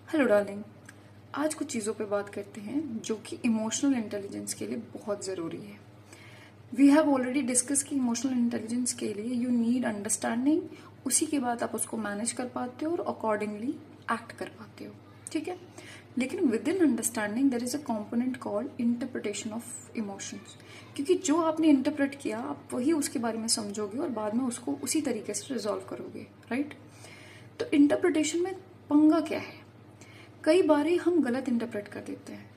Hello darling. आज कुछ चीज़ों पे बात करते हैं जो कि इमोशनल इंटेलिजेंस के लिए बहुत ज़रूरी है। वी हैव ऑलरेडी डिस्कस कि इमोशनल इंटेलिजेंस के लिए यू नीड अंडरस्टैंडिंग, उसी के बाद आप उसको मैनेज कर पाते हो और अकॉर्डिंगली एक्ट कर पाते हो। ठीक है, लेकिन with in understanding there is a component called interpretation of emotions, क्योंकि जो आपने इंटरप्रेट किया आप वही उसके बारे में समझोगे और बाद में उसको उसी तरीके से रिजॉल्व करोगे, राइट? तो इंटरप्रिटेशन में पंगा क्या है? कई बार हम गलत इंटरप्रेट कर देते हैं,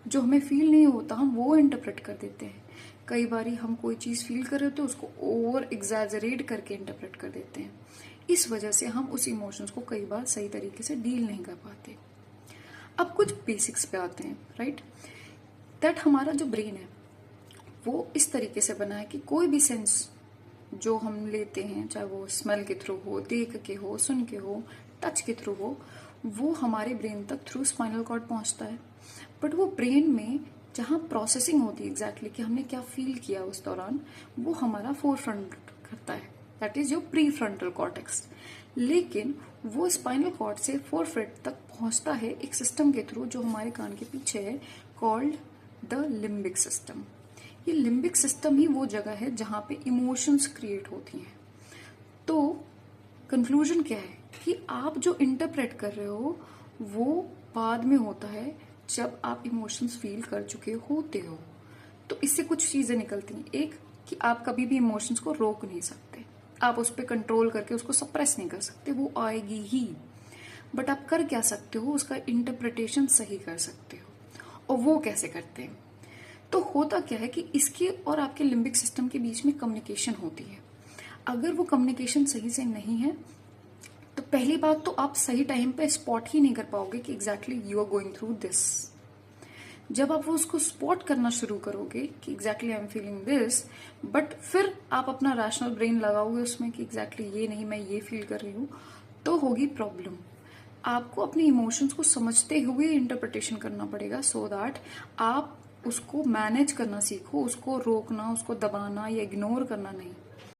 जो हमें फील नहीं होता हम वो इंटरप्रेट कर देते हैं। कई बार हम कोई चीज़ फील कर रहे होते हैं उसको ओवर एग्जैजरेट करके इंटरप्रेट कर देते हैं। इस वजह से हम उस इमोशंस को कई बार सही तरीके से डील नहीं कर पाते। अब कुछ बेसिक्स पे आते हैं, राइट? दैट हमारा जो ब्रेन है वो इस तरीके से बना है कि कोई भी सेंस जो हम लेते हैं, चाहे वो स्मेल के थ्रू हो, देख के हो, सुन के हो, टच के थ्रू हो, वो हमारे ब्रेन तक थ्रू स्पाइनल कॉर्ड पहुंचता है। बट वो ब्रेन में जहाँ प्रोसेसिंग होती है एग्जैक्टली कि हमने क्या फील किया उस दौरान, वो हमारा फोर फ्रंट करता है, that is your pre frontal cortex. लेकिन वो स्पाइनल कॉर्ड से फोर फ्रंट तक पहुंचता है एक सिस्टम के थ्रू जो हमारे कान के पीछे है, कॉल्ड द लिम्बिक सिस्टम। ये लिम्बिक सिस्टम ही वो जगह है जहां पे इमोशंस क्रिएट होती हैं। तो कंक्लूजन क्या है कि आप जो इंटरप्रेट कर रहे हो वो बाद में होता है जब आप इमोशंस फील कर चुके होते हो। तो इससे कुछ चीजें निकलती हैं। एक, कि आप कभी भी इमोशंस को रोक नहीं सकते, आप उस पर कंट्रोल करके उसको सप्रेस नहीं कर सकते, वो आएगी ही। बट आप कर क्या सकते हो, उसका इंटरप्रिटेशन सही कर सकते हो। और वो कैसे करते हैं? तो होता क्या है कि इसके और आपके लिम्बिक सिस्टम के बीच में कम्युनिकेशन होती है। अगर वो कम्युनिकेशन सही से नहीं है तो पहली बात तो आप सही टाइम पे स्पॉट ही नहीं कर पाओगे कि exactly you are going through this. जब आप वो उसको स्पॉट करना शुरू करोगे कि exactly I am feeling this, but फिर आप अपना रैशनल ब्रेन लगाओगे उसमें कि एग्जैक्टली ये नहीं, मैं ये फील कर रही हूँ, तो होगी प्रॉब्लम। आपको अपने इमोशंस को समझते हुए इंटरप्रिटेशन करना पड़ेगा सो दैट आप उसको मैनेज करना सीखो, उसको रोकना, उसको दबाना या इग्नोर करना नहीं।